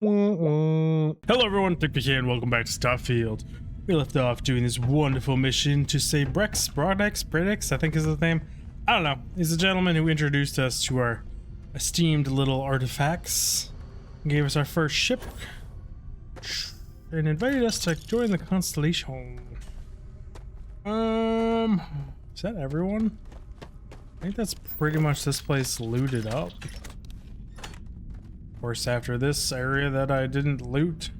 Hello everyone, Digfig here and welcome back to Starfield. We left off doing this wonderful mission to save Bredex, I think is his name. I don't know. He's a gentleman who introduced us to our esteemed little artifacts, gave us our first ship, and invited us to join the constellation. Is that everyone? I think that's pretty much this place looted up. Of course, after this area that I didn't loot.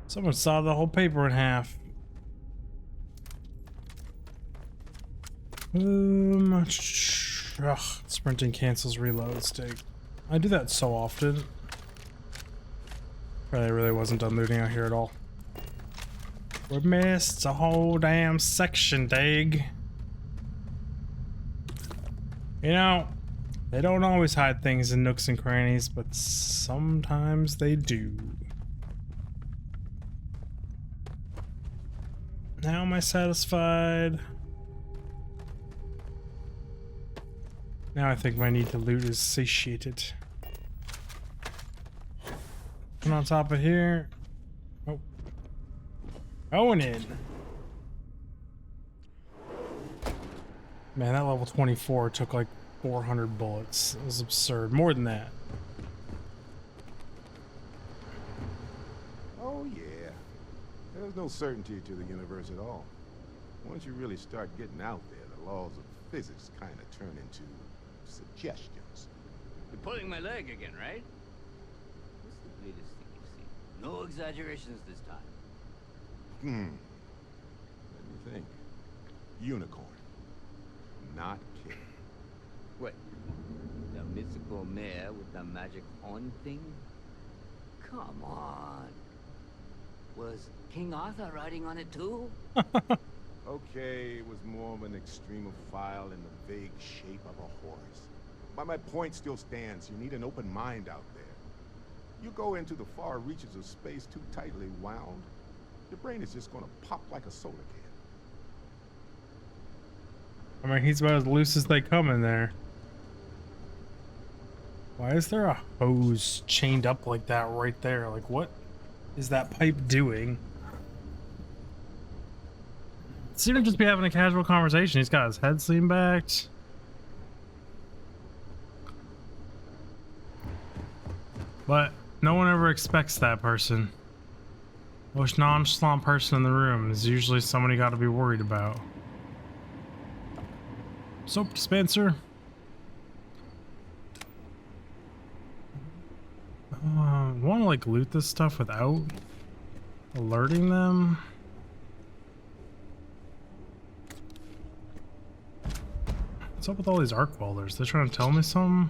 Someone saw the whole paper in half. Sprinting cancels reloads. I do that so often. Probably really wasn't done looting out here at all. We missed a whole damn section, Dig. You know, they don't always hide things in nooks and crannies, but sometimes they do. Now am I satisfied? Now I think my need to loot is satiated. And on top of here. Oh. Going in. Man, that level 24 took like 400 bullets. It was absurd. More than that. Oh yeah. There's no certainty to the universe at all. Once you really start getting out there, the laws of physics kind of turn into suggestions. You're pulling my leg again, right? What's the latest thing you've seen? No exaggerations this time. Let me think. Unicorn. Not kidding. What? The mythical mare with the magic horn thing? Come on. Was King Arthur riding on it too? Okay, it was more of an extremophile in the vague shape of a horse. But my point still stands. You need an open mind out there. You go into the far reaches of space too tightly wound, your brain is just gonna pop like a soda can. I mean, he's about as loose as they come in there. Why is there a hose chained up like that right there? Like, what is that pipe doing? Seemed to just be having a casual conversation. He's got his head leaned back. But no one ever expects that person. Most nonchalant person in the room is usually somebody got to be worried about. Soap dispenser. Want to like loot this stuff without alerting them? What's up with all these arc welders? They're trying to tell me something?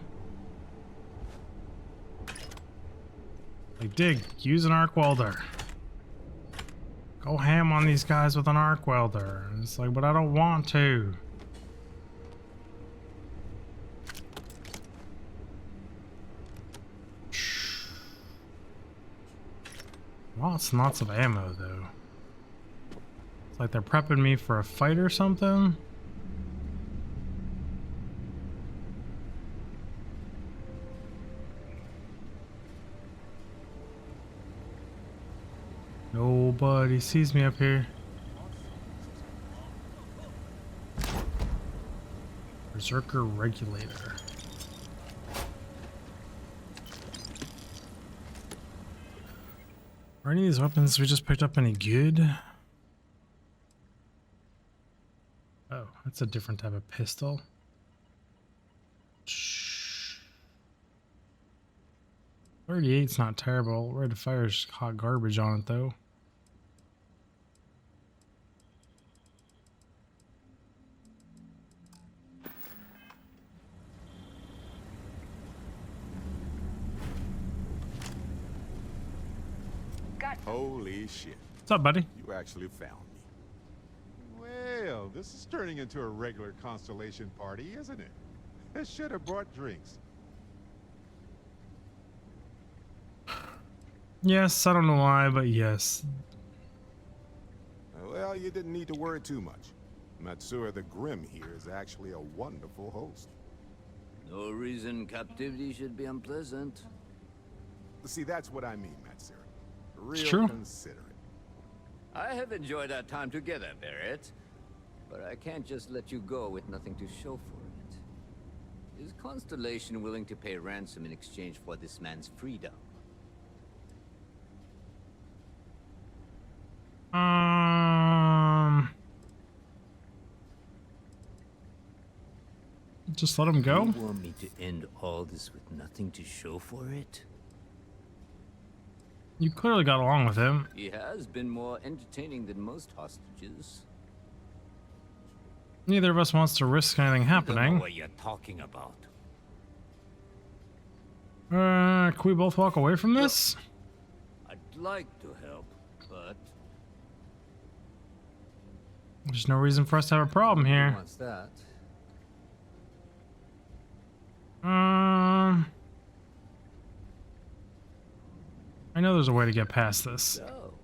Like, Dig, use an arc welder. Go ham on these guys with an arc welder. And it's like, but I don't want to. Lots and lots of ammo, though. It's like they're prepping me for a fight or something. Nobody sees me up here. Berserker regulator. Are any of these weapons we just picked up any good? Oh, that's a different type of pistol. 38's not terrible. Red Fire's hot garbage on it though. Holy shit. What's up, buddy? You actually found me. Well, this is turning into a regular constellation party, isn't it? I should have brought drinks. Yes, I don't know why, but yes. Well, you didn't need to worry too much. Matsura the Grim here is actually a wonderful host. No reason captivity should be unpleasant. See, that's what I mean, Matsura. Real true. considerate. I have enjoyed our time together, Barrett. But I can't just let you go with nothing to show for it. Is Constellation willing to pay ransom in exchange for this man's freedom? Just let him go. You want me to end all this with nothing to show for it? You clearly got along with him. He has been more entertaining than most hostages. Neither of us wants to risk anything I don't know happening. what you're talking about. Can we both walk away from this? I'd like to help, but There's no reason for us to have a problem who here. wants that? I know there's a way to get past this. So,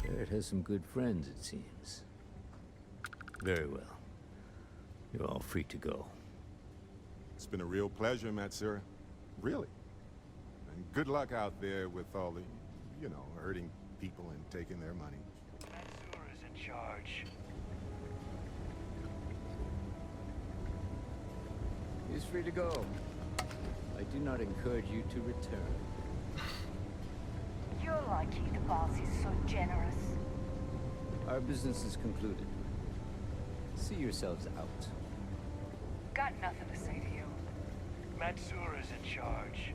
Barrett has some good friends, it seems. Very well. You're all free to go. It's been a real pleasure, Matsura. Really. And good luck out there with all the, you know, hurting people and taking their money. Matsura's in charge. He's free to go. I do not encourage you to return. You're lucky the boss is so generous. Our business is concluded. See yourselves out. Got nothing to say to you. Matsura's in charge.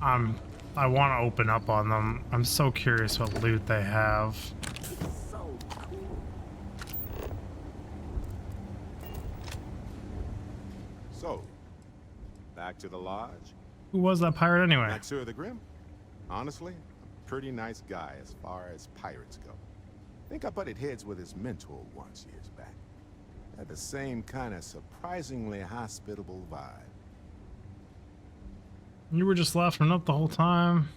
I want to open up on them. I'm so curious what loot they have. So, back to the lodge. Who was that pirate anyway? Matsura the Grim? Honestly, a pretty nice guy as far as pirates go. Think I butted heads with his mentor once years back. Had the same kind of surprisingly hospitable vibe. You were just laughing up the whole time.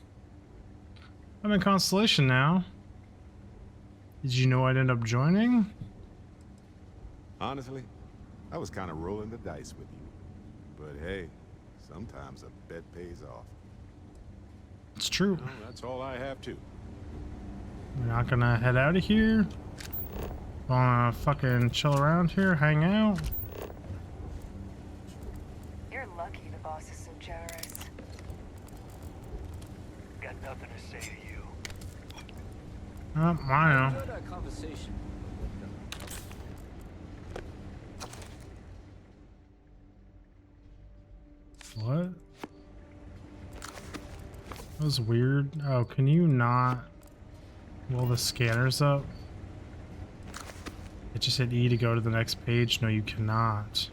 I'm in Constellation now. Did you know I'd end up joining? Honestly, I was kind of rolling the dice with you. But hey, sometimes a bet pays off. It's true. Well, that's all I have too. We're not gonna head out of here. Wanna fucking chill around here, hang out. You're lucky the boss is so generous. Got nothing to say to you. Oh, I know. Enjoyed our conversation. What? That was weird. Oh, can you not roll the scanners up? It just hit E to go to the next page. No, you cannot.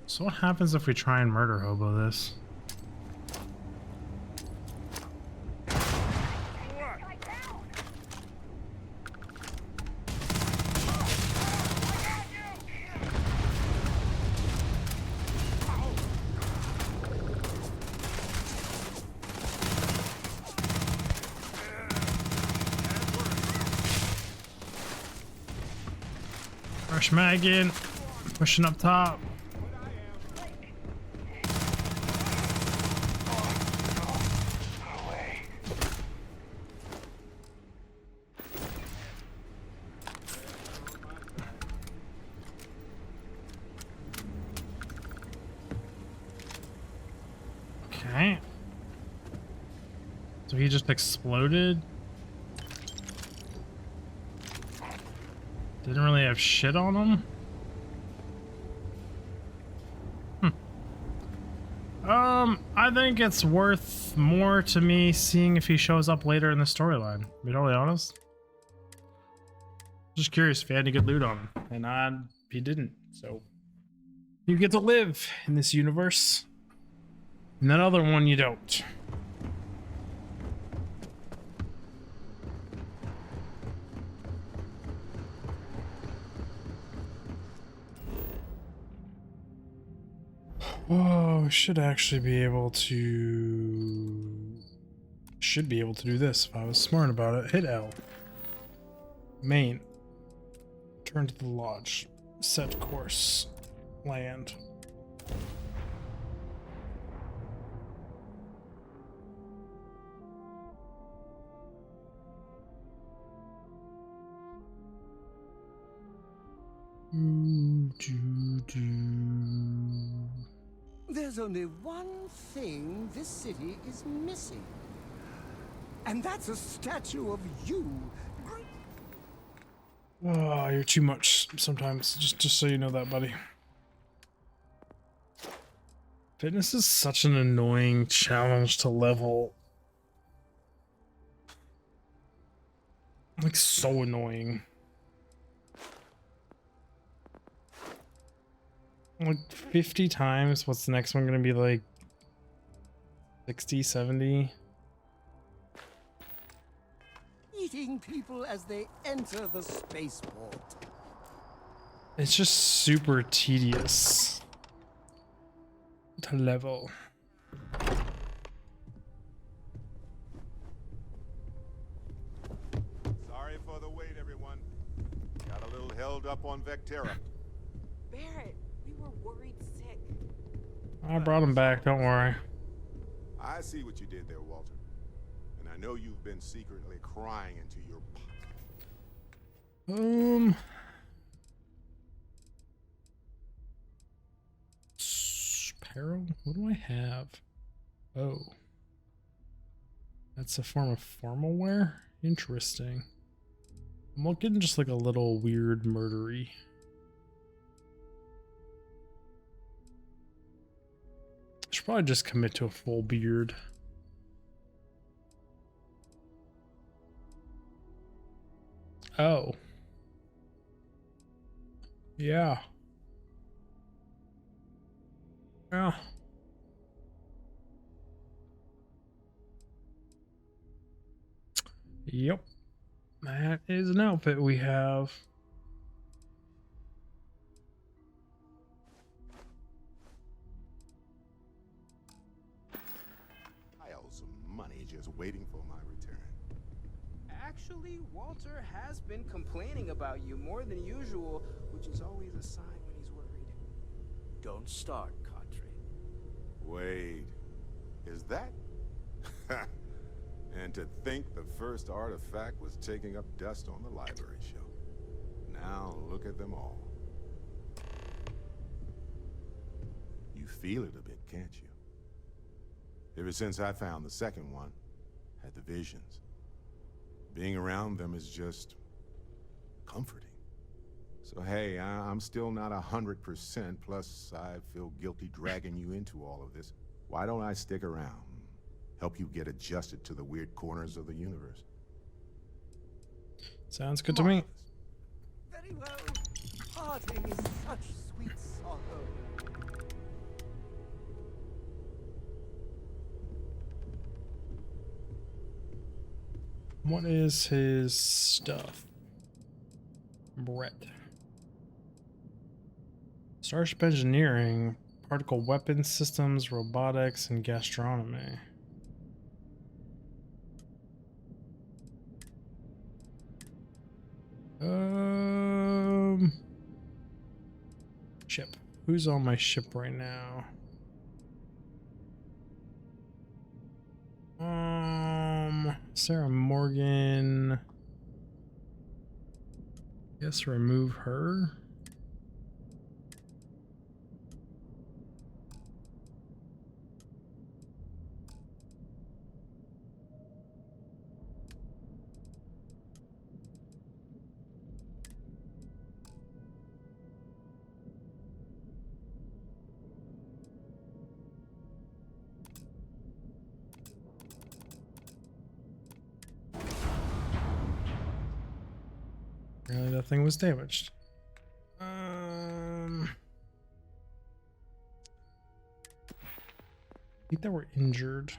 So what happens if we try and murder Hobo this? Fresh mag in, pushing up top. Okay. So he just exploded. Didn't really have shit on him. I think it's worth more to me seeing if he shows up later in the storyline. To be totally honest. Just curious if he had any good loot on him. And he didn't, so. You get to live in this universe. In that other one, you don't. Oh, should actually be able to... Should be able to do this if I was smart about it. Hit L. Main. Turn to the lodge. Set course. Land. There's only one thing this city is missing. And that's a statue of you. Oh, you're too much sometimes. Just so you know that, buddy. Fitness is such an annoying challenge to level. Like, so annoying. Like 50 times. What's the next one gonna be, like 60, 70? Eating people as they enter the spaceport. It's just super tedious to level. Sorry for the wait, everyone. Got a little held up on Vectera. Barrett, we were worried sick. I brought him back, don't worry. I see what you did there, Walter. And I know you've been secretly crying into your Peril? What do I have? Oh. That's a form of formal wear? Interesting. I'm getting just like a little weird murdery. I should probably just commit to a full beard. Oh. Yeah. Yeah. Yep. That is an outfit we have. piles of money just waiting for my return. Actually, Walter has been complaining about you more than usual, which is always a sign when he's worried. Don't start, Country. Wait, is that? And to think the first artifact was taking up dust on the library shelf. Now look at them all. You feel it a bit, can't you? Ever since I found the second one, had the visions. Being around them is just comforting. So hey, I'm still not 100%, plus I feel guilty dragging you into all of this. Why don't I stick around? Help you get adjusted to the weird corners of the universe. Sounds good to me. Very well. Parting is such sweet sorrow. What is his stuff? Brett. Starship engineering, particle weapons systems, robotics, and gastronomy. Ship. Who's on my ship right now? Sarah Morgan. Guess remove her. Really, that thing was damaged. I think they were injured.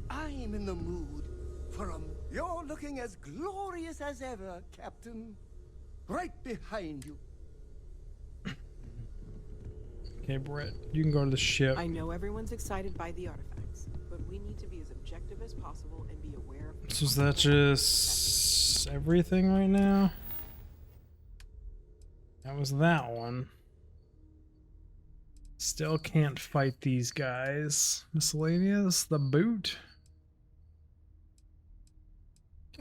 I am in the mood for a You're looking as glorious as ever, Captain. Right behind you. Okay, Brett, you can go to the ship. I know everyone's excited by the artifacts, but we need to be as objective as possible and be aware of the So is that just everything right now? That was that one. Still can't fight these guys. Miscellaneous, the boot.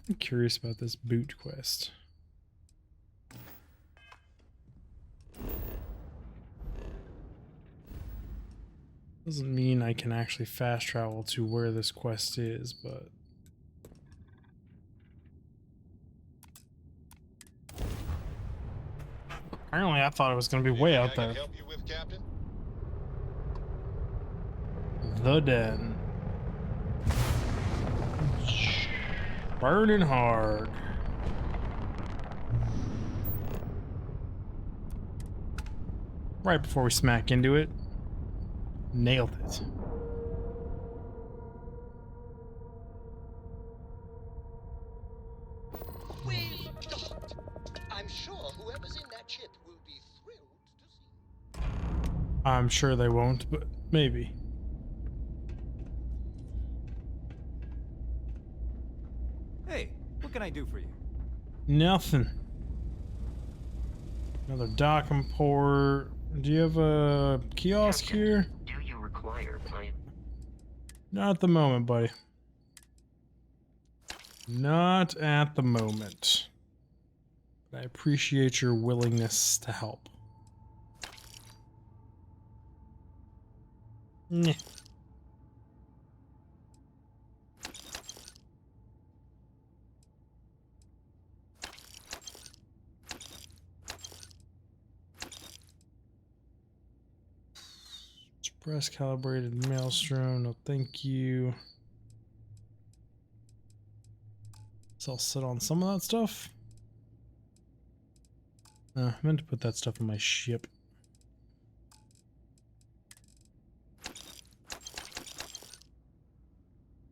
I'm curious about this boot quest. Doesn't mean I can actually fast travel to where this quest is, but apparently I thought it was going to be way out there. Help you with, Captain? The Den. Burning hard. Right before we smack into it. Nailed it. Well docked. I'm sure whoever's in that ship will be thrilled to see. I'm sure they won't, but maybe. Hey, what can I do for you? Nothing. Another docking port. Do you have a kiosk here? Do you require plant? Not at the moment, buddy. Not at the moment. But I appreciate your willingness to help. Nyeh. Express calibrated maelstrom, no thank you. So I'll sit on some of that stuff. I meant to put that stuff in my ship.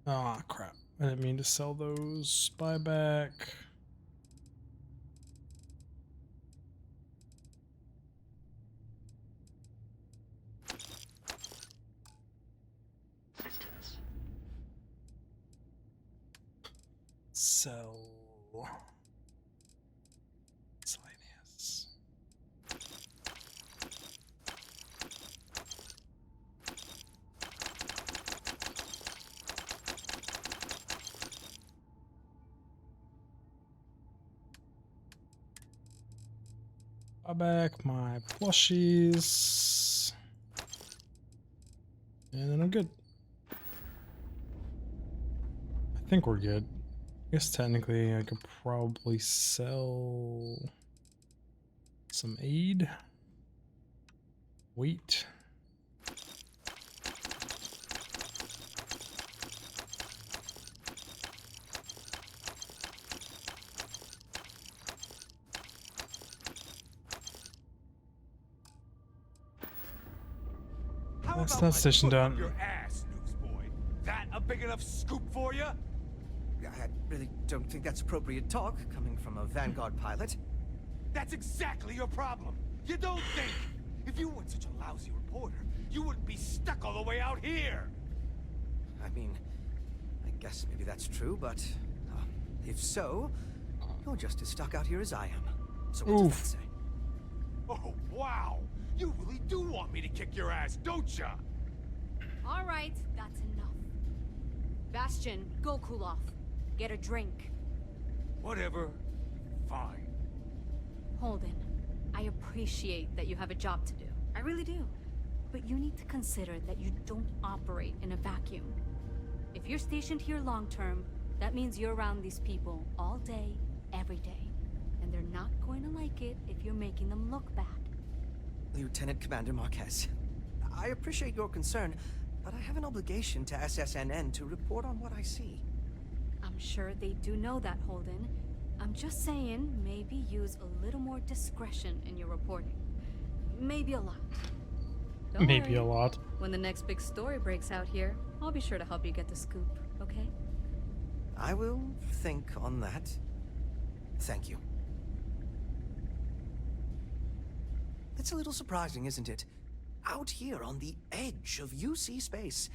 Ah, crap. I didn't mean to sell those. Buyback. Systems. Sell. Miscellaneous. Buy back my plushies. And then I'm good. I think we're good. I guess technically I could probably sell some aid. Wheat. That's that station done. Your ass, newsboy. That a big enough scoop for you? I really don't think that's appropriate talk coming from a Vanguard pilot. That's exactly your problem. You don't think. If you weren't such a lousy reporter, you wouldn't be stuck all the way out here. I mean, I guess maybe that's true, but if so, you're just as stuck out here as I am. So what does that say? Oh, wow. You really do want me to kick your ass, don't ya? All right, that's enough. Bastion, go cool off. Get a drink. Whatever. Fine. Holden, I appreciate that you have a job to do. I really do. But you need to consider that you don't operate in a vacuum. If you're stationed here long term, that means you're around these people all day, every day. And they're not going to like it if you're making them look bad. Lieutenant Commander Marquez, I appreciate your concern, but I have an obligation to SSNN to report on what I see. I'm sure they do know that, Holden. I'm just saying, maybe use a little more discretion in your reporting. Maybe a lot. Don't Maybe worry. a lot. When the next big story breaks out here, I'll be sure to help you get the scoop, okay? I will think on that. Thank you. It's a little surprising, isn't it? Out here on the edge of UC space.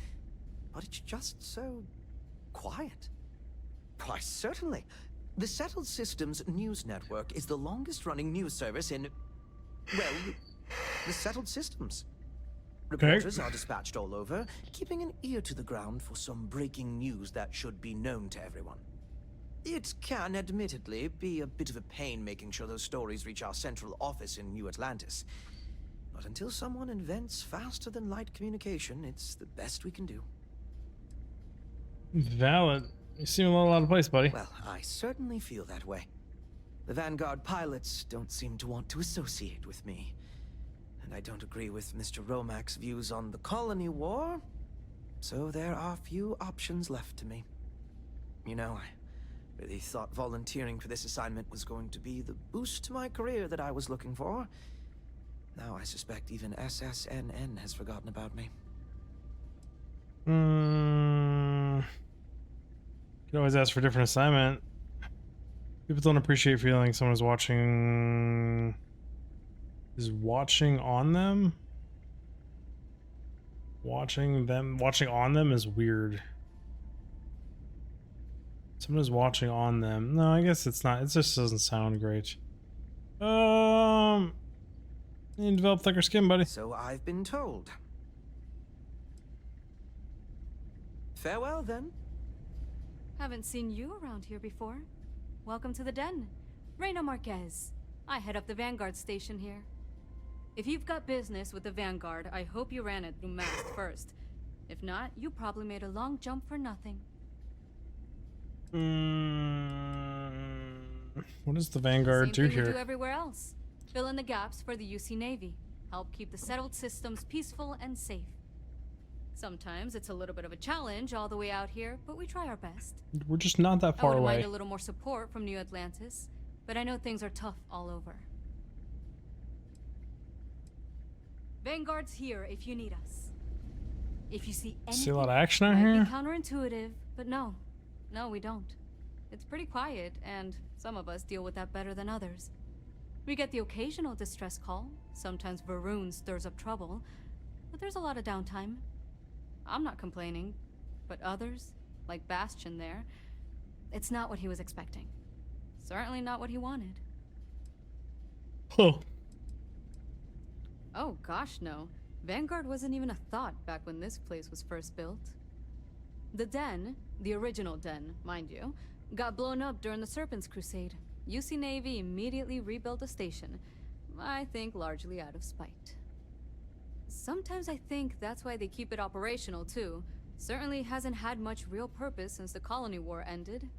But it's just so quiet. Why, certainly. The Settled Systems News Network is the longest-running news service in, well, the Settled Systems. Reporters are dispatched all over, keeping an ear to the ground for some breaking news that should be known to everyone. It can, admittedly, be a bit of a pain making sure those stories reach our central office in New Atlantis. But until someone invents faster-than-light communication, it's the best we can do. Valid. You seem a little out of place, buddy. Well, I certainly feel that way. The Vanguard pilots don't seem to want to associate with me. And I don't agree with Mr. Romack's views on the colony war. So there are few options left to me. You know, I really thought volunteering for this assignment was going to be the boost to my career that I was looking for. Now I suspect even SSNN has forgotten about me. You can always ask for a different assignment. People don't appreciate feeling someone is watching on them. Watching on them is weird. Someone is watching on them. No, I guess it's not. It just doesn't sound great. You need to develop thicker skin, buddy. So I've been told. Farewell, then. Haven't seen you around here before. Welcome to the den. Reina Marquez. I head up the Vanguard station here. If you've got business with the Vanguard, I hope you ran it through Mast first. If not, you probably made a long jump for nothing. What does the Vanguard do Same thing we here? do everywhere else. Fill in the gaps for the UC Navy. Help keep the Settled Systems peaceful and safe. Sometimes it's a little bit of a challenge all the way out here, but we try our best. We're just not that I far wouldn't away. mind a little more support from New Atlantis, but I know things are tough all over. Vanguard's here if you need us. If you see anything, See a lot of action out might here? be counterintuitive, but no, we don't. It's pretty quiet, and some of us deal with that better than others. We get the occasional distress call. Sometimes Varun stirs up trouble, but there's a lot of downtime. I'm not complaining, but others, like Bastion there, it's not what he was expecting. Certainly not what he wanted. Oh. Oh gosh, no. Vanguard wasn't even a thought back when this place was first built. The den, the original den, mind you, got blown up during the Serpent's Crusade. UC Navy immediately rebuilt the station, I think largely out of spite. Sometimes I think that's why they keep it operational too. Certainly hasn't had much real purpose since the Colony War ended.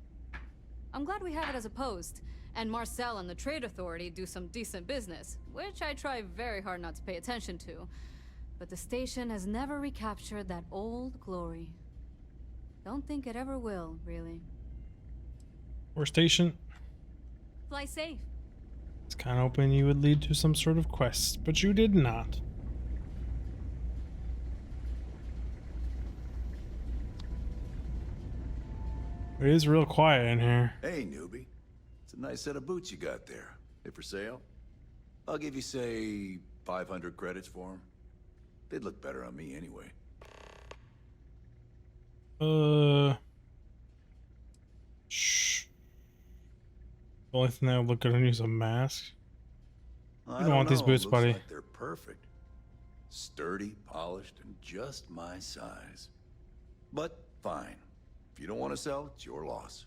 I'm glad we have it as a post, and Marcel and the Trade Authority do some decent business, which I try very hard not to pay attention to. But the station has never recaptured that old glory. Don't think it ever will, really. We're stationed. Fly safe. It's kind of hoping you would lead to some sort of quest, but you did not. It is real quiet in here. Hey, newbie. It's a nice set of boots you got there. They for sale? I'll give you, say, 500 credits for them. They'd look better on me anyway. Shh. The only thing that would look good on you is a mask. I don't want these boots, Looks buddy. like they're perfect. Sturdy, polished, and just my size. But fine. If you don't want to sell, it's your loss.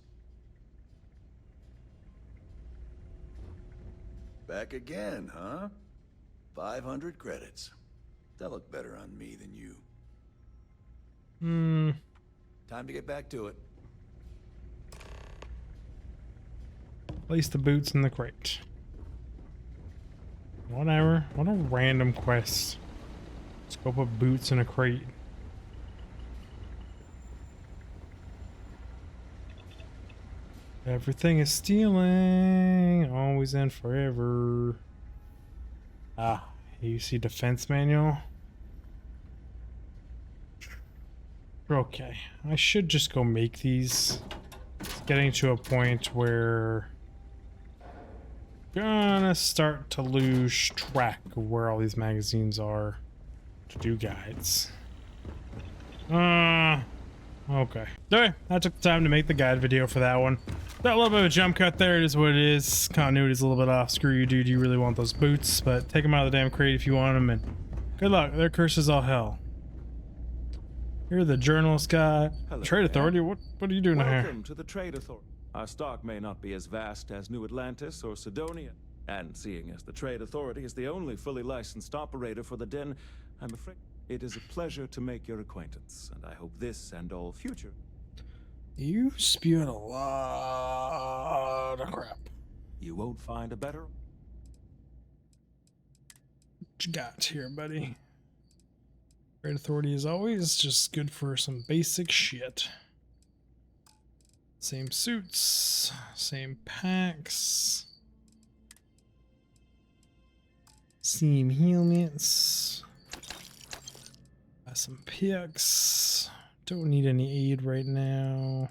Back again, huh? 500 credits. That look better on me than you. Time to get back to it. Place the boots in the crate. Whatever. What a random quest. Let's go put boots in a crate. Everything is stealing. Always and forever. Ah, you see defense manual? Okay. I should just go make these. getting to a point where I'm gonna start to lose track of where all these magazines are to do guides. Okay. Anyway, I took the time to make the guide video for that one. That little bit of a jump cut there, it is what it is. Continuity's a little bit off. Screw you, dude. You really want those boots, but take them out of the damn crate if you want them, and good luck. Their curse is all hell. You're the journalist guy. Hello, Trade Authority? What are you doing here? Welcome to the Trade Authority. Our stock may not be as vast as New Atlantis or Sidonia, and seeing as the Trade Authority is the only fully licensed operator for the Den, I'm afraid it is a pleasure to make your acquaintance, and I hope this and all future. You spewed a lot of crap. You won't find a better. What you got here, buddy? Trade Authority is always just good for some basic shit. Same suits, same packs, same helmets, got some picks. Don't need any aid right now.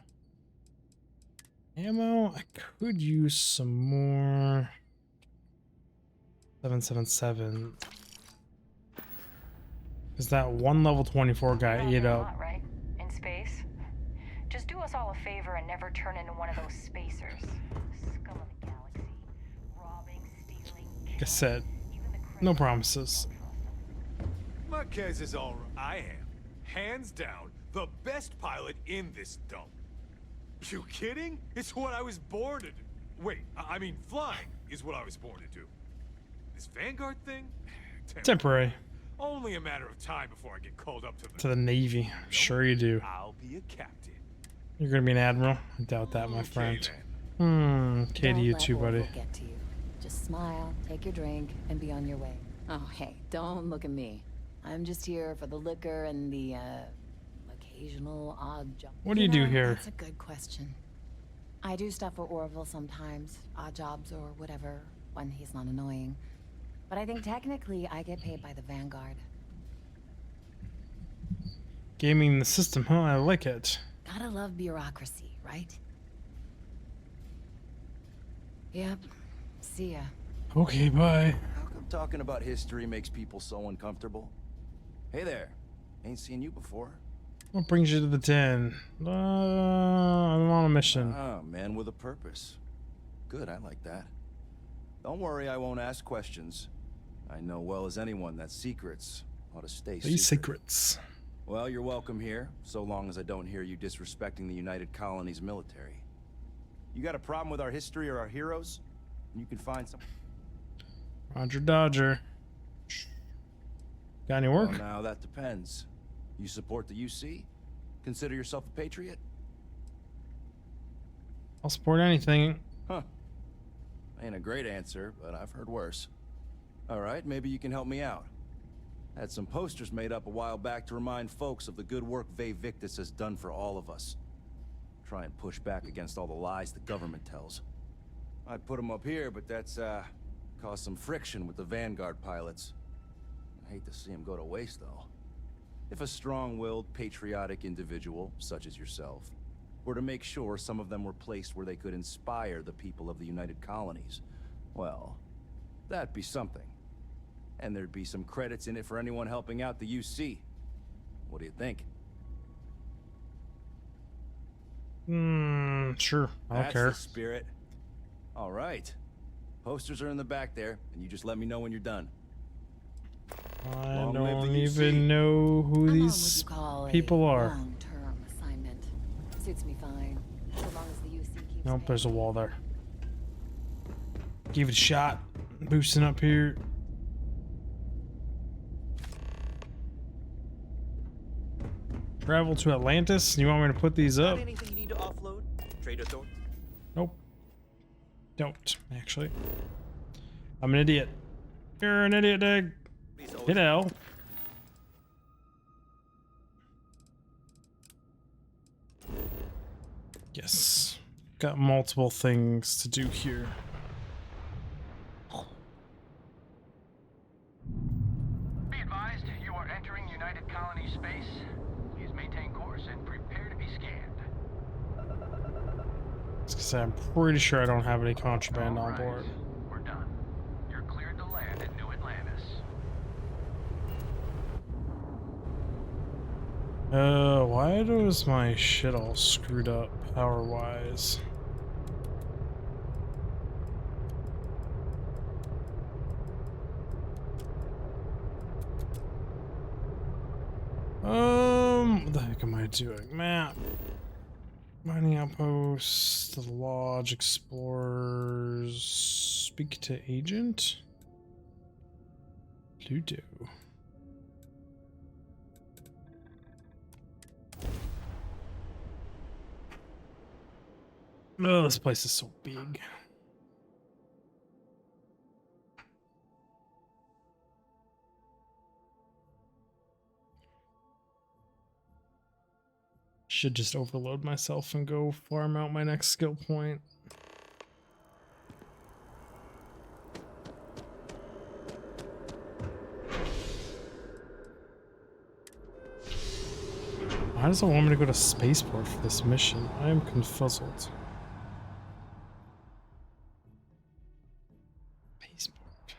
Ammo, I could use some more. 777. Is that one level 24 guy ate up? Right? In space? Just do us all a favor and never turn into one of those spacers. Scum of the galaxy. Robbing, stealing, Like I said, no promises. Marquez is all right. I am, hands down, the best pilot in this dump. You kidding? It's what I was born to do. Wait, I mean flying is what I was born to do. This Vanguard thing? Temporary. Only a matter of time before I get called up To the Navy. Sure you do. I'll be a captain. You're gonna be an admiral? I doubt that, my friend. Katie, you too, buddy. Get to you. Just smile, take your drink, and be on your way. Oh, hey, don't look at me. I'm just here for the liquor and the, occasional odd job. What do you do here? That's a good question. I do stuff for Orville sometimes, odd jobs or whatever, when he's not annoying. But I think technically I get paid by the Vanguard. Gaming the system, huh? I like it. Gotta love bureaucracy, right? Yep. See ya. Okay, bye. How come talking about history makes people so uncomfortable? Hey there. Ain't seen you before. What brings you to the den? I'm on a mission. Ah, man with a purpose. Good, I like that. Don't worry, I won't ask questions. I know well as anyone that secrets ought to stay These secret. secrets. Well, you're welcome here, so long as I don't hear you disrespecting the United Colonies military. You got a problem with our history or our heroes? You can find some. Roger Dodger. Got any work? Well, now that depends. You support the UC? Consider yourself a patriot? I'll support anything. Huh. Ain't a great answer, but I've heard worse. All right, maybe you can help me out. Had some posters made up a while back to remind folks of the good work Ve Victus has done for all of us. Try and push back against all the lies the government tells. I'd put them up here, but that's, caused some friction with the Vanguard pilots. I hate to see them go to waste, though. If a strong-willed, patriotic individual, such as yourself, were to make sure some of them were placed where they could inspire the people of the United Colonies, well, that'd be something. And there'd be some credits in it for anyone helping out the UC. What do you think? Sure. I don't care. That's the spirit. All right. Posters are in the back there, and you just let me know when you're done. I Long live don't the even UC. know who I'm on these what you call people a are. long-term assignment. Suits me fine, so long as the UC keeps Nope, paying. there's a wall there. Give it a shot. Boosting up here. Travel to Atlantis? You want me to put these up? Anything you need to offload? Trade Authority. Nope. Don't, actually. I'm an idiot. You're an idiot, Dig. Hit L. Yes. Got multiple things to do here. Be advised, you are entering United Colony space. Please maintain course and prepare to be scanned. Because I'm pretty sure I don't have any contraband on board. We're done. You're cleared to land at New Atlantis. Why is my shit all screwed up power-wise? What the heck am I doing? Map. Mining outposts, the lodge, explorers, speak to agent? Ludo. Oh, this place is so big. Should just overload myself and go farm out my next skill point. Why does it want me to go to spaceport for this mission? I am confuzzled. Spaceport.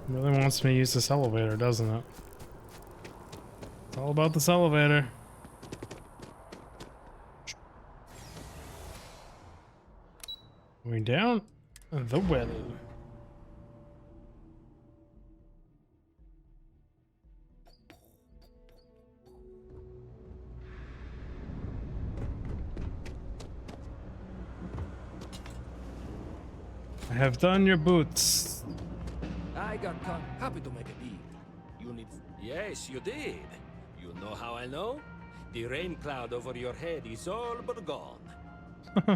Really wants me to use this elevator, doesn't it? It's all about this elevator. Going down the well. I have done your boots. I got caught. Happy to make a deal. You need... Yes, you did. You know how I know? The rain cloud over your head is all but gone.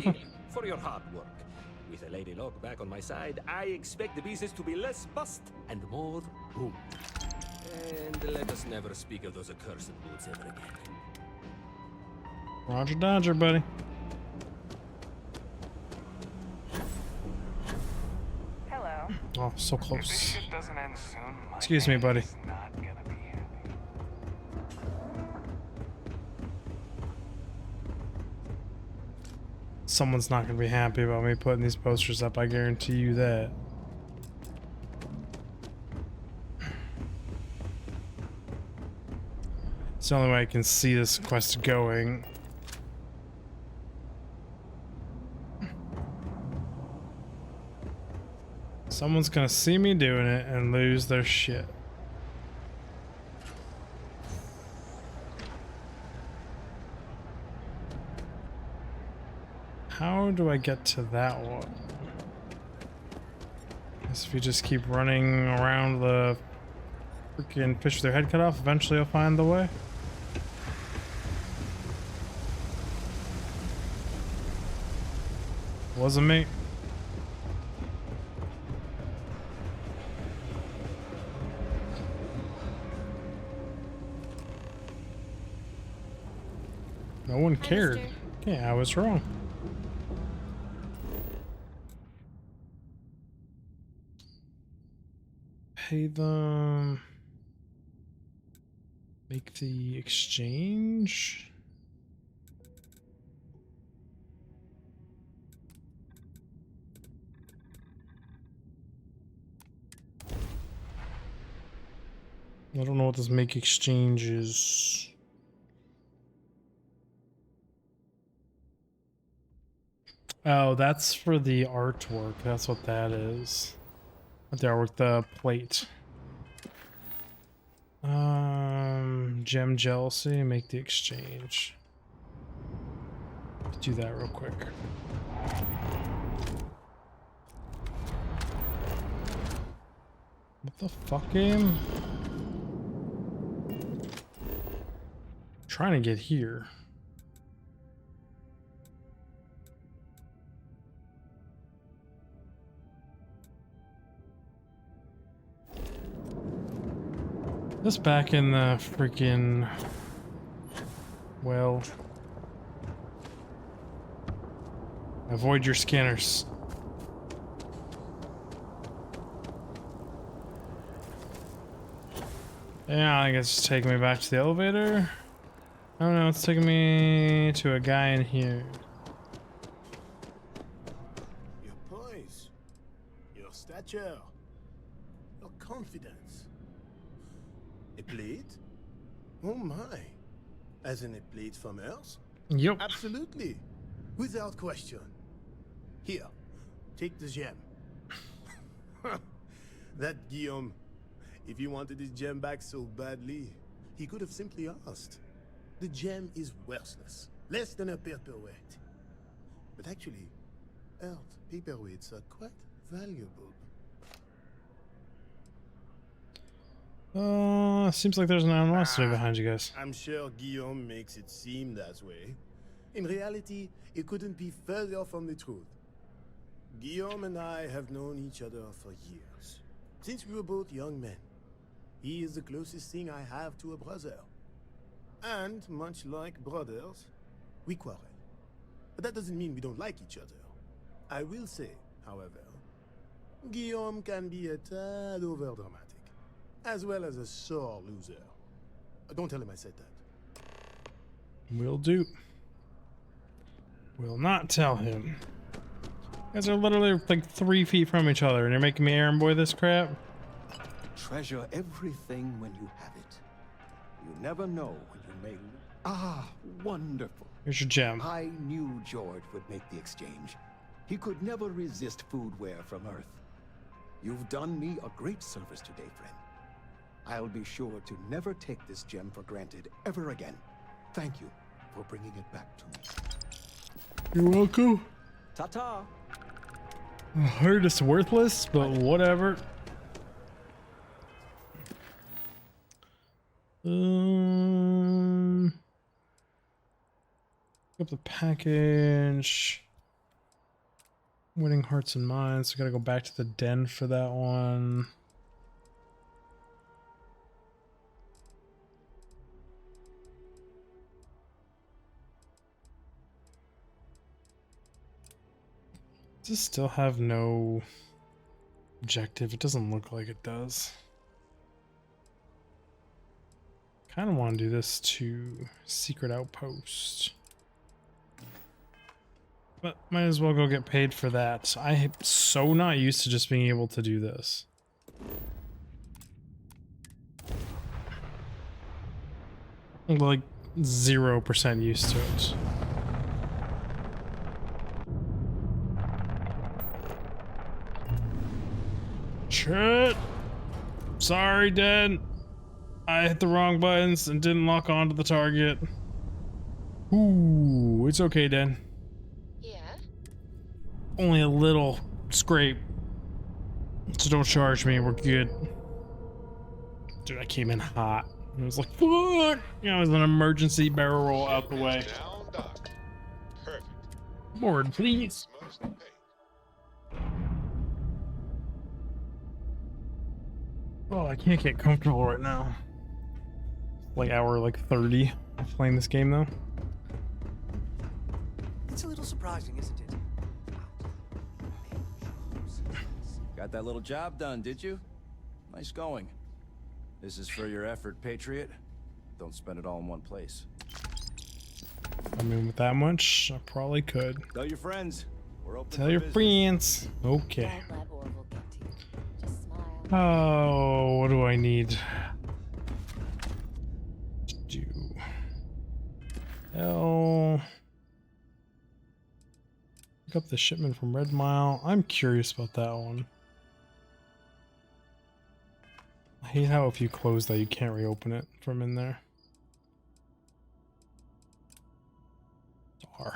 Deal for your hard work. With a Lady Luck back on my side, I expect the business to be less bust and more boom. And let us never speak of those accursed boots ever again. Roger Dodger, buddy. Hello. Oh, so If this close. shit doesn't end soon, my Excuse me, buddy. family's not gonna be happy. Someone's not going to be happy about me putting these posters up, I guarantee you that. It's the only way I can see this quest going. Someone's going to see me doing it and lose their shit. How do I get to that one? Guess if you just keep running around the freaking fish with their head cut off, eventually you'll find the way. Wasn't me. No one cared. Yeah, I was wrong. Pay them. Make the exchange. I don't know what this make exchange is. Oh, that's for the artwork. That's what that is. The artwork, the plate. Gem jealousy, make the exchange. Let's do that real quick. What the fuck, game? Trying to get here. This back in the freaking well. Avoid your scanners. Yeah, I guess it's taking me back to the elevator. Oh no, it's taking me to a guy in here. Your poise, your stature, your confidence. A plate? Oh my. As in a plate from Earth? Yep. Absolutely. Without question. Here, take the gem. That Guillaume, if he wanted his gem back so badly, he could have simply asked. The gem is worthless, less than a paperweight. But actually, Earth paperweights are quite valuable. Seems like there's an animosity behind you guys. I'm sure Guillaume makes it seem that way. In reality, it couldn't be further from the truth. Guillaume and I have known each other for years, since we were both young men. He is the closest thing I have to a brother. And, much like brothers, we quarrel. But that doesn't mean we don't like each other. I will say, however, Guillaume can be a tad overdramatic, as well as a sore loser. Don't tell him I said that. Will do. Will not tell him. You guys are literally like 3 feet from each other and you're making me errand boy this crap? Treasure everything when you have it. You never know when you may... Ah, wonderful. Here's your gem. I knew George would make the exchange. He could never resist foodware from Earth. You've done me a great service today, friend. I'll be sure to never take this gem for granted ever again. Thank you for bringing it back to me. You're welcome. Ta-ta. I heard it's worthless, but whatever. Pick up the package. Winning hearts and minds. So gotta go back to the den for that one. Does this still have no objective? It doesn't look like it does. Kind of want to do this to secret outpost. But might as well go get paid for that. I'm so not used to just being able to do this. Like 0% used to it. Shit. Sorry, Dad. I hit the wrong buttons and didn't lock onto the target. Ooh, it's okay, Dan. Yeah? Only a little scrape. So don't charge me, we're good. Dude, I came in hot. It was like, fuck! You know, it was an emergency barrel roll out the way. Board, please. Oh, I can't get comfortable right now. Like hour 30 of playing this game though. It's a little surprising, isn't it? Got that little job done, did you? Nice going. This is for your effort, Patriot. Don't spend it all in one place. I mean, with that much, I probably could. Tell your friends. We're open. Tell your friends. Okay. Oh, what do I need to do? Pick up the shipment from Red Mile. I'm curious about that one. I hate how if you close that you can't reopen it from in there. Darn.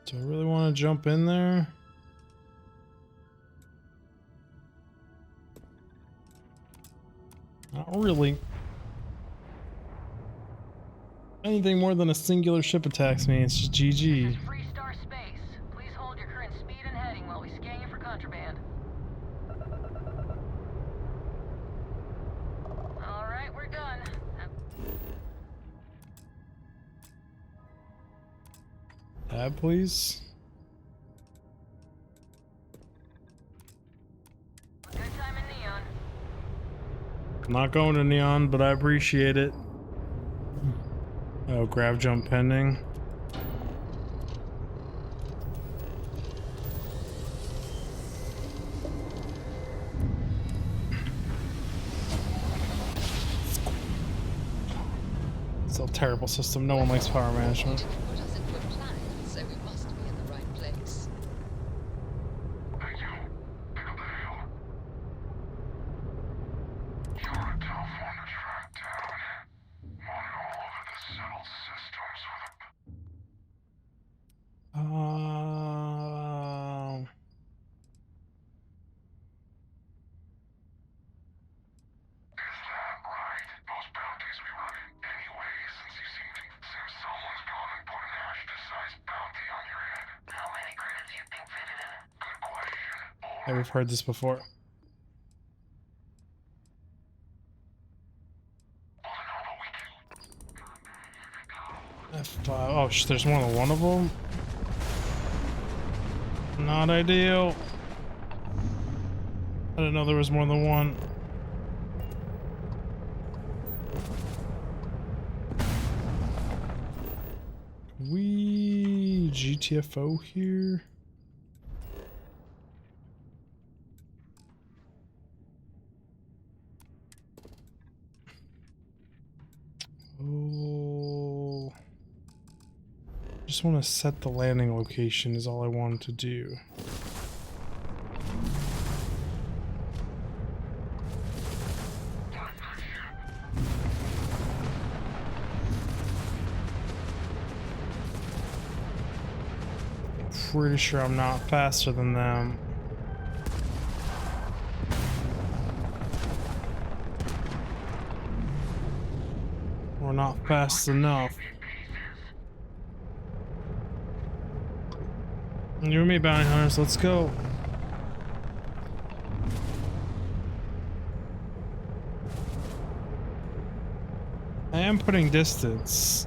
Do I really want to jump in there? Not really. Anything more than a singular ship attacks me, it's just GG. Freestar Space. Please hold your current speed and heading while we scan you for contraband. All right, we're done. Tab, please. Not going to Neon, but I appreciate it. Oh, grab jump pending. It's a terrible system. No one likes power management. So we must be in the right place. Thank you. Pick up the hail. You're a tough one to track down. Wanted all over the settled systems with those bounties we were anyway, since you seem someone's gone and put an Ashton-sized bounty on your head. How many credits you think fitted in? Good question. Yeah, we've heard this before. F5. Oh, there's more than one of them? Not ideal. I didn't know there was more than one. We GTFO here. Oh, just want to set the landing location is all I wanted to do. Pretty sure I'm not faster than them. Or not fast enough. You and me, bounty hunters, let's go. I am putting distance.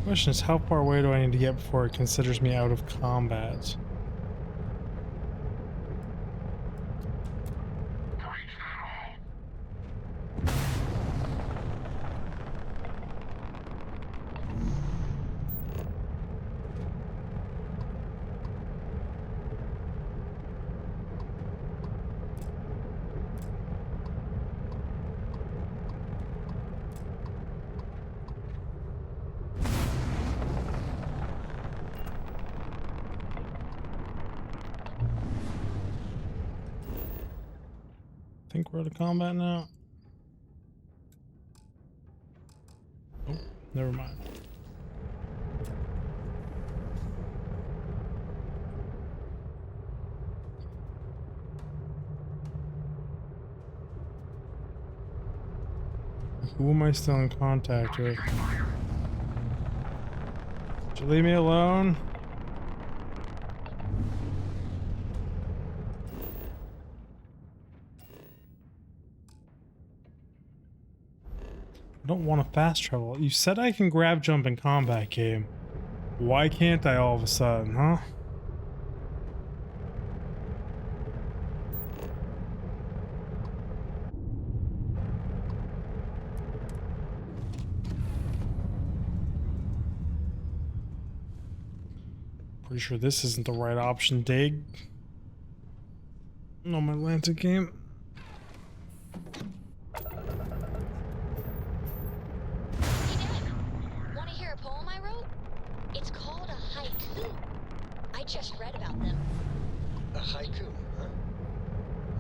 Question is, how far away do I need to get before it considers me out of combat? I think we're out of combat now. Oh, never mind. Who am I still in contact with? Did you leave me alone? I don't want to fast travel. You said I can grab jump in combat, game. Why can't I all of a sudden, huh? Pretty sure this isn't the right option, Dig. No, my Atlantic game. Want to hear a poem I wrote? It's called a haiku. I just read about them. A haiku, huh?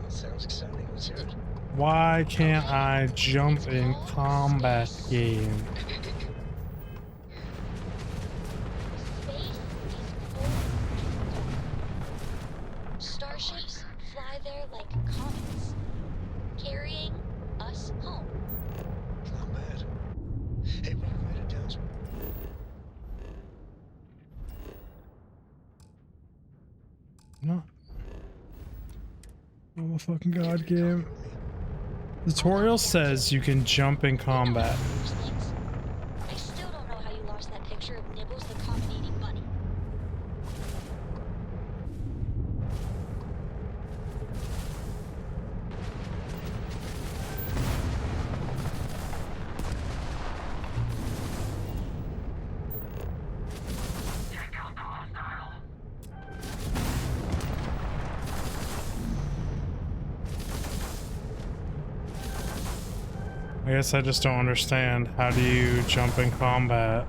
That sounds exciting. Let's hear it. Why can't I jump in combat game? Starships fly there like comets, carrying us home. Not bad. Hey, will you write it down? No. Oh my fucking god, game. Tutorial says you can jump in combat. I still don't know how you lost that picture of Nibbles the common-eating bunny. I guess I just don't understand. How do you jump in combat?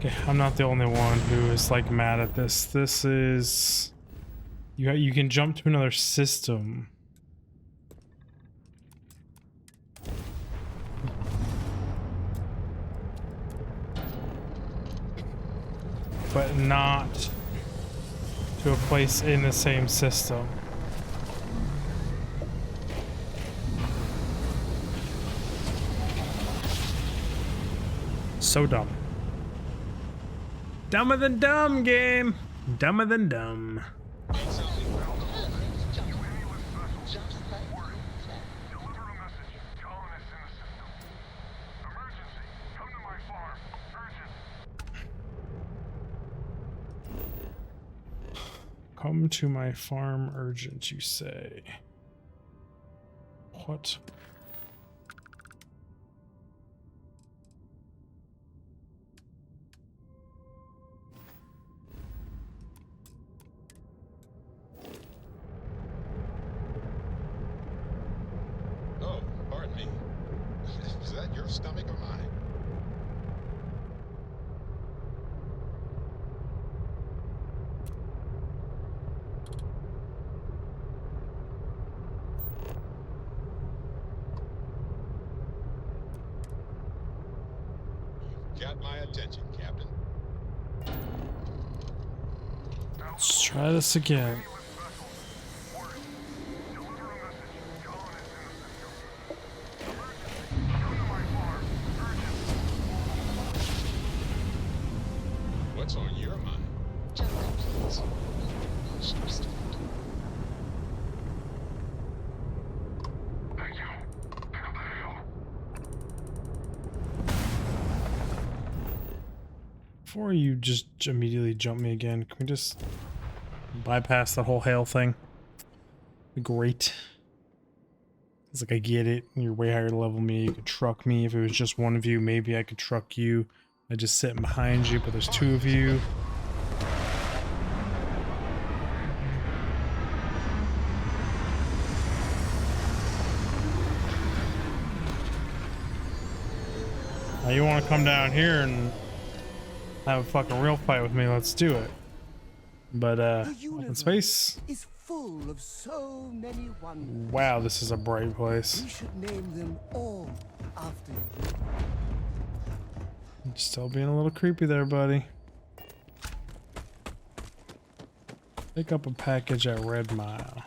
Okay, I'm not the only one who is like mad at this. This is you can jump to another system. But not to a place in the same system. So dumb. Dumber than dumb, game. Dumber than dumb. Come to my farm urgent, you say. What? Oh, pardon me. Is that your stomach or mine? Got my attention, Captain. Let's try this again. What's on your mind? Jump out, please. Motion restored. Before you just immediately jump me again, can we just bypass the whole hail thing? Great. It's like I get it. You're way higher level than me. You could truck me. If it was just one of you, maybe I could truck you. I just sitting behind you, but there's two of you. Now you want to come down here and have a fucking real fight with me? Let's do it. But open space. Is full of so many wonders. Wow, this is a bright place. We should name them all after you. Still being a little creepy there, buddy. Pick up a package at Red Mile.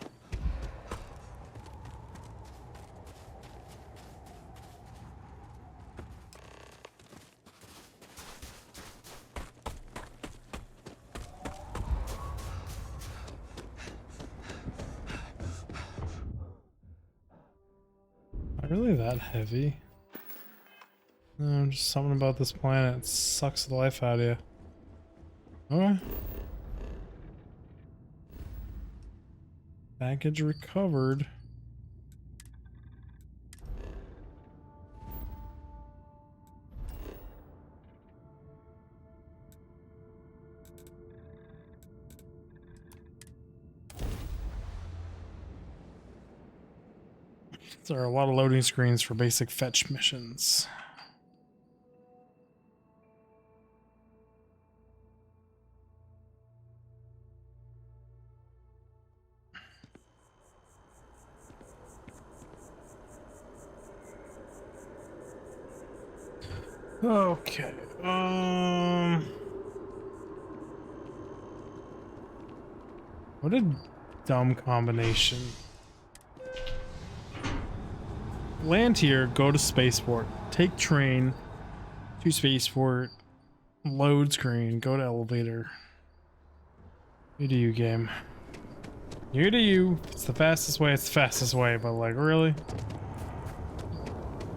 Not really that heavy. No, just something about this planet sucks the life out of you. Okay. Package recovered. There are a lot of loading screens for basic fetch missions. Okay. What a dumb combination. Land here, go to spaceport, take train to spaceport, load screen, go to elevator. You do you, game. You do you. It's the fastest way, it's the fastest way, but like, really?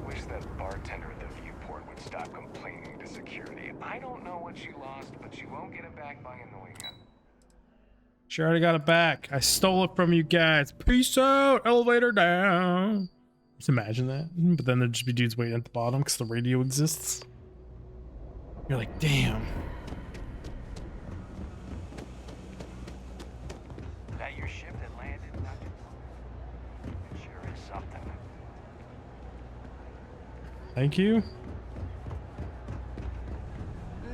Wish that bartender at the viewport would stop complaining to security. I don't know what you lost, but you won't get it back by annoying him. She already got it back. I stole it from you guys. Peace out, elevator down. Just imagine that. But then there'd just be dudes waiting at the bottom because the radio exists. You're like, damn. That your ship that landed? It sure is something. Thank you.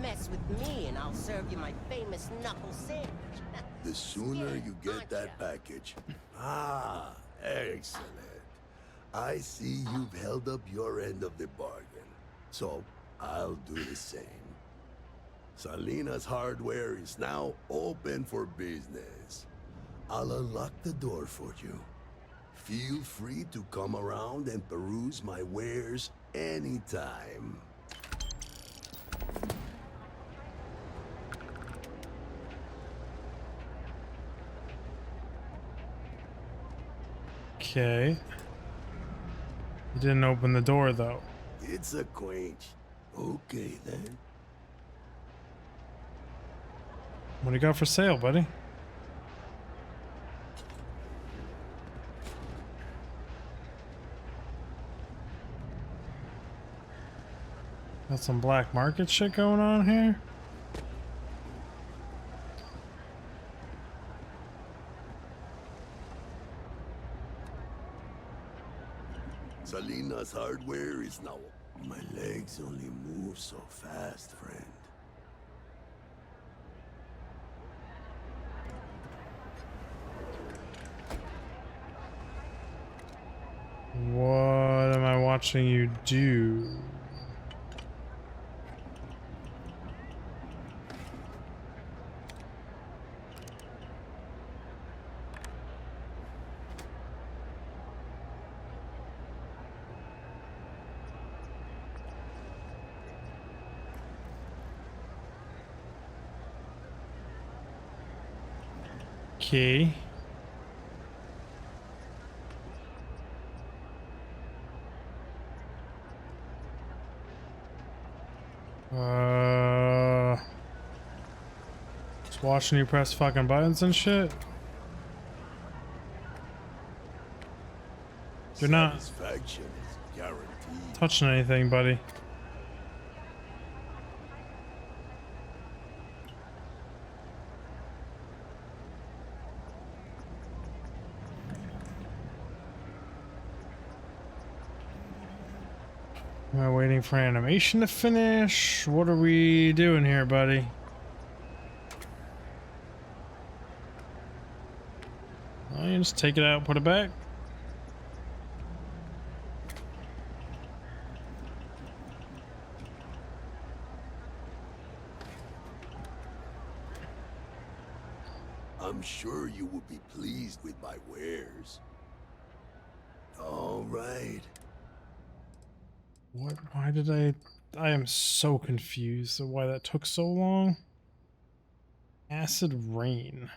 Mess with me and I'll serve you my famous knuckle sandwich. The sooner you get that package. Ah, excellent. I see you've held up your end of the bargain. So, I'll do the same. Salina's Hardware is now open for business. I'll unlock the door for you. Feel free to come around and peruse my wares anytime. Okay. You didn't open the door though. It's a quench. Okay then. What do you got for sale, buddy? Got some black market shit going on here? Salina's Hardware is now. My legs only move so fast, friend. What am I watching you do? Okay. Just watching you press fucking buttons and shit. You're not Satisfaction is guaranteed. touching anything, buddy. Am I waiting for animation to finish? What are we doing here, buddy? Oh, you just take it out, put it back. I'm sure you will be pleased with my wares. All right. What? Why did I am so confused of why that took so long. Acid rain.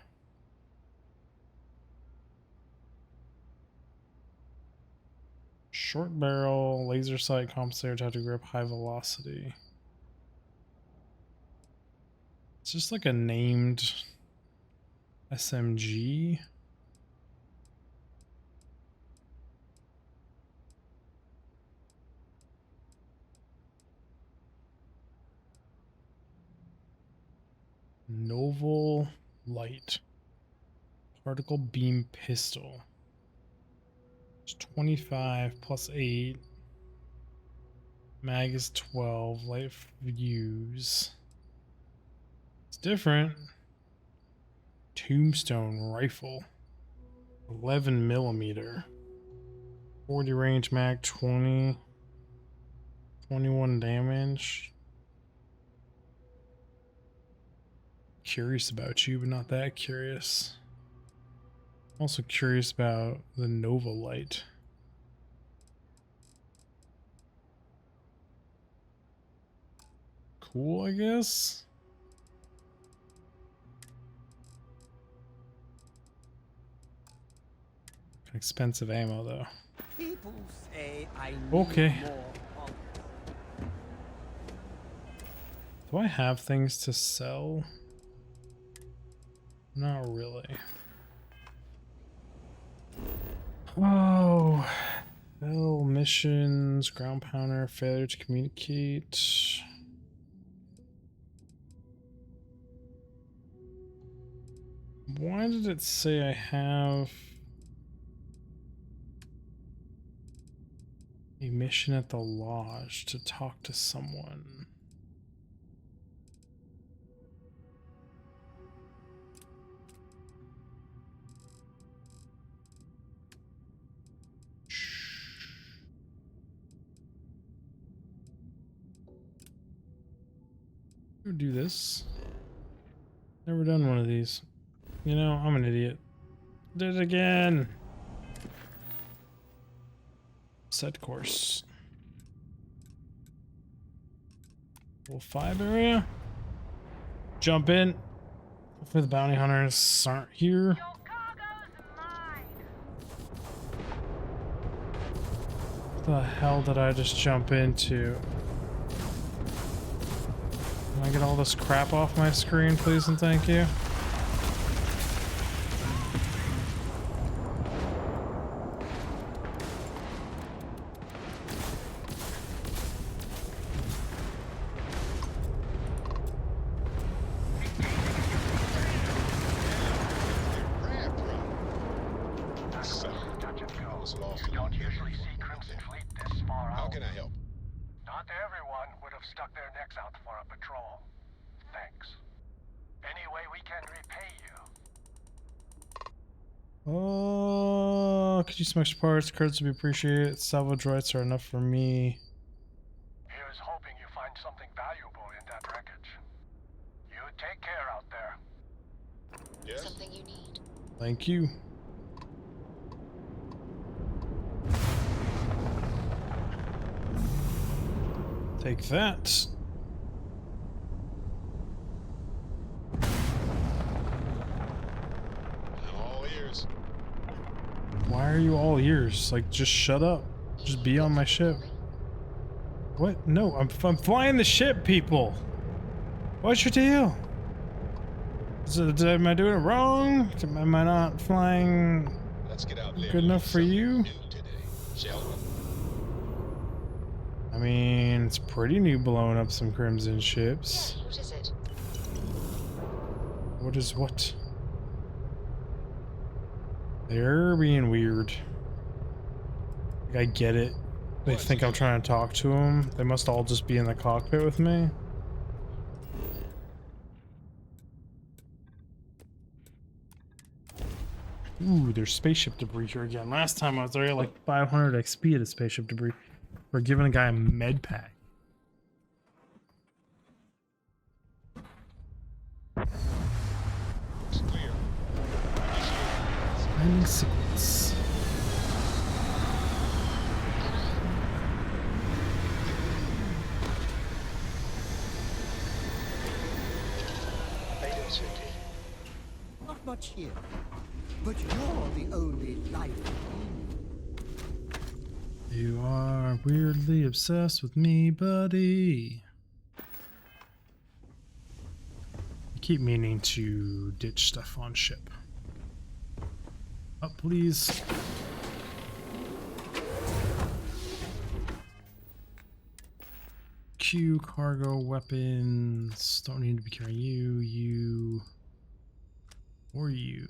Short barrel, laser sight, compensator, tattoo grip, high velocity. It's just like a named SMG. Novel light. Particle beam pistol. It's 25 plus 8. Mag is 12. Light fuse. It's different. Tombstone rifle. 11 millimeter. 40 range mag, 20. 21 damage. Curious about you, but not that curious. Also curious about the Nova Light. Cool, I guess. Expensive ammo, though. People say I need Okay. more. Do I have things to sell? Not really. Oh, fail missions, ground pounder, failure to communicate. Why did it say I have a mission at the lodge to talk to someone? Who would do this? Never done one of these. You know, I'm an idiot. Did it again. Set course. Level 5 area. Jump in. Hopefully the bounty hunters aren't here. What the hell did I just jump into? Can I get all this crap off my screen, please and thank you? Don't usually see Crimson Fleet this far out. How can I help? Not everyone would have stuck their necks out for a patrol. Thanks. Any way we can repay you? Oh, could you smash parts? Credits would be appreciated. Salvage rights are enough for me. Here's hoping you find something valuable in that wreckage. You take care out there. Yes? Something you need. Thank you. Take that. All ears. Why are you all ears? Like, just shut up. Just be on my ship. What? No, I'm flying the ship, people. What's your deal? Am I doing it wrong? Am I not flying Let's get out there. good enough for you? Today, shall we? I mean, it's pretty new blowing up some Crimson ships. Yeah, what is it? What is what? They're being weird. Like, I get it. They think I'm trying to talk to them. They must all just be in the cockpit with me. Ooh, there's spaceship debris here again. Last time I was there, I got like 500 XP at a spaceship debris. We're giving a guy a med pack. It's clear. Landing sequence. Not much here. But you're the only life in. You are weirdly obsessed with me, buddy. I keep meaning to ditch stuff on ship. Up, please. Q, cargo, weapons. Don't need to be carrying you, or you.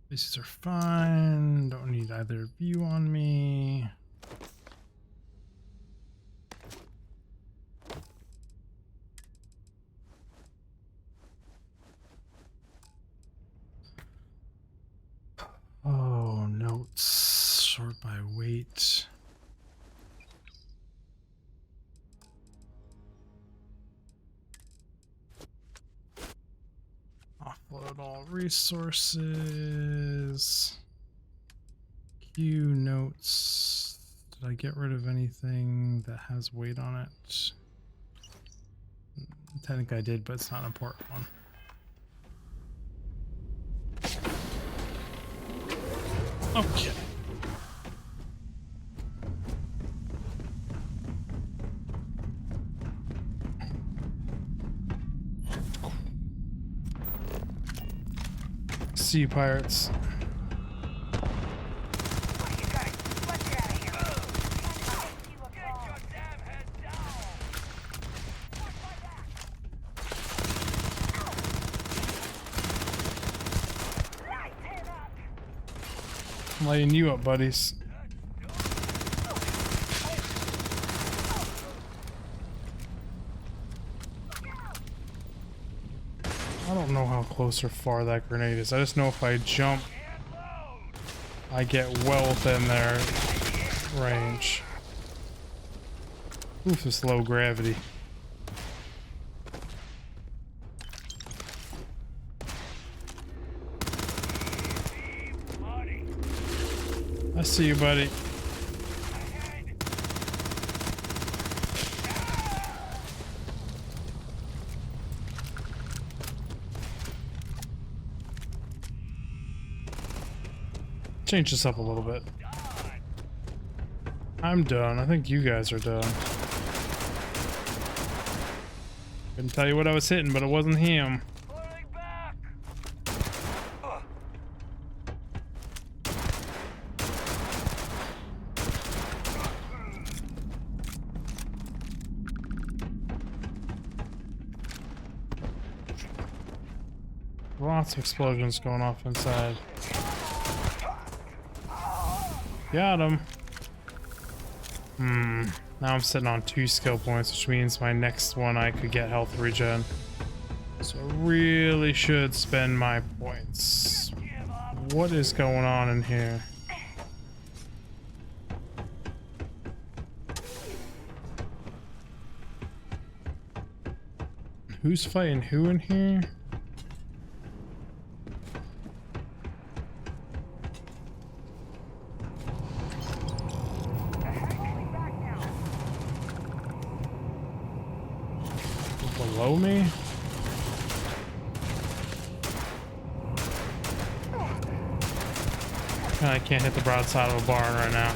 These are fine. Don't need either of you on me. Oh, notes. Sort by weight. resources. Q notes. Did I get rid of anything that has weight on it? I think I did, but it's not an important one. Okay. See you, pirates. I'm lighting you up, buddies. I don't know how close or far that grenade is. I just know if I jump, I get well within their range. Oof, this low gravity. I see you, buddy. Change this up a little bit. I'm done. I think you guys are done. Couldn't tell you what I was hitting, but it wasn't him. Lots of explosions going off inside. Got him. Now I'm sitting on 2 skill points, which means my next one I could get health regen. So I really should spend my points. What is going on in here? Who's fighting who in here? Below me? I can't hit the broadside of a barn right now.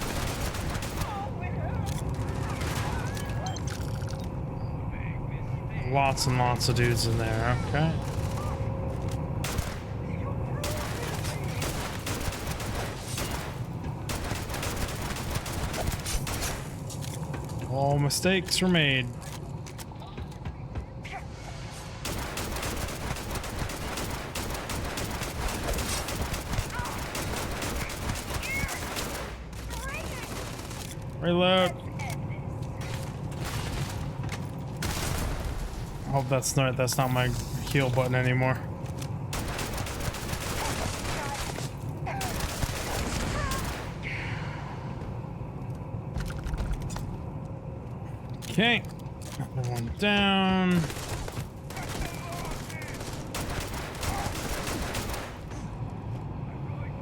Lots and lots of dudes in there, okay. All mistakes were made. Reload. I hope that's not my heal button anymore. Okay. Another one down.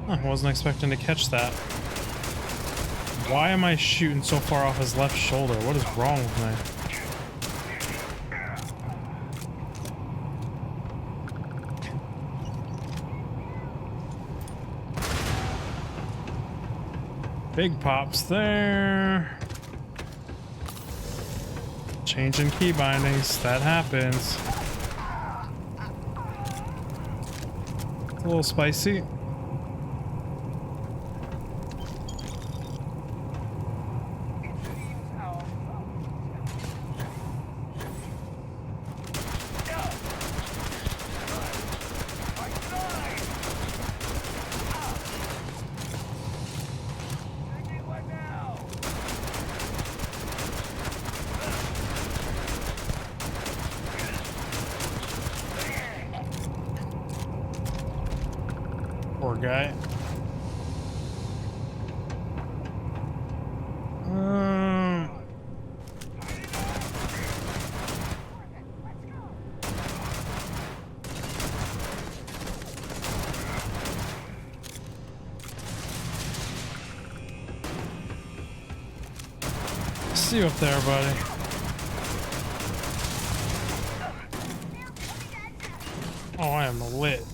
I wasn't expecting to catch that. Why am I shooting so far off his left shoulder? What is wrong with me? Big pops there. Changing key bindings, that happens. It's a little spicy. Poor guy. see you up there, buddy. Oh, I am lit.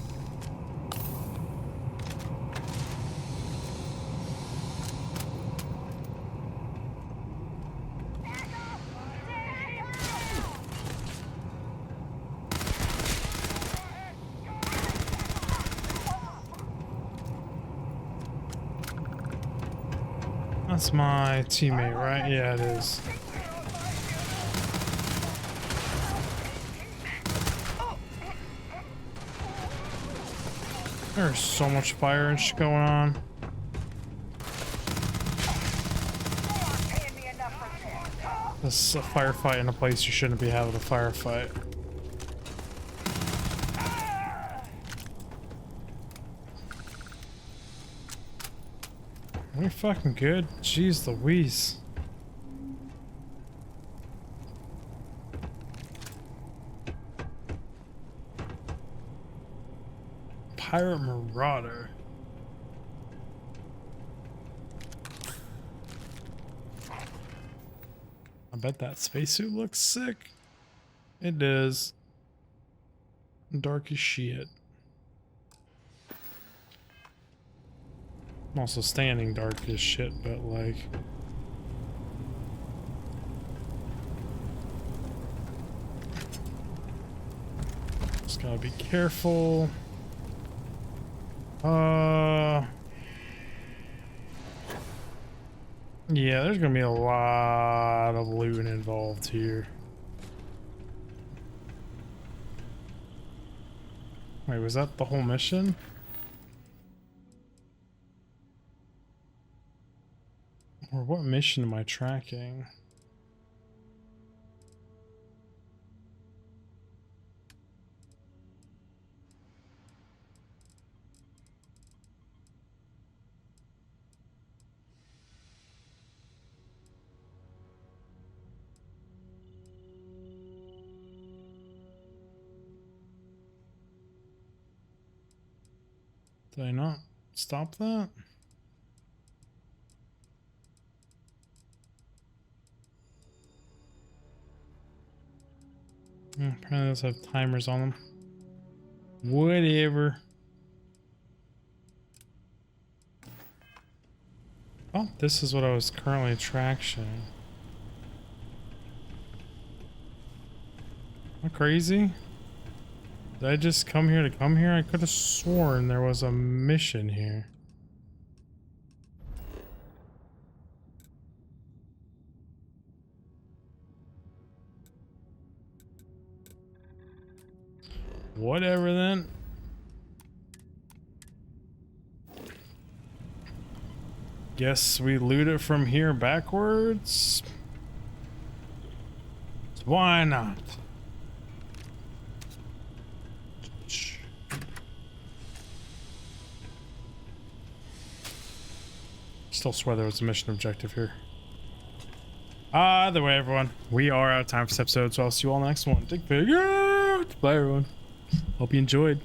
That's my teammate, right? Yeah, it is. There's so much fire and shit going on. This is a firefight in a place you shouldn't be having a firefight. Are we fucking good? Jeez Louise. Pirate Marauder. I bet that spacesuit looks sick. It does. Dark as shit. I'm also standing dark as shit, but like... Just gotta be careful. Yeah, there's gonna be a lot of looting involved here. Wait, was that the whole mission? Or what mission am I tracking? Did I not stop that? Apparently those have timers on them. Whatever. Oh, this is what I was currently tracking. Am I crazy? Did I just come here to come here? I could have sworn there was a mission here. Whatever then. Guess we loot it from here backwards. Why not? Still swear there was a mission objective here. Either way, everyone, we are out of time for this episode, so I'll see you all next one. Digfig out! Bye, everyone. Hope you enjoyed.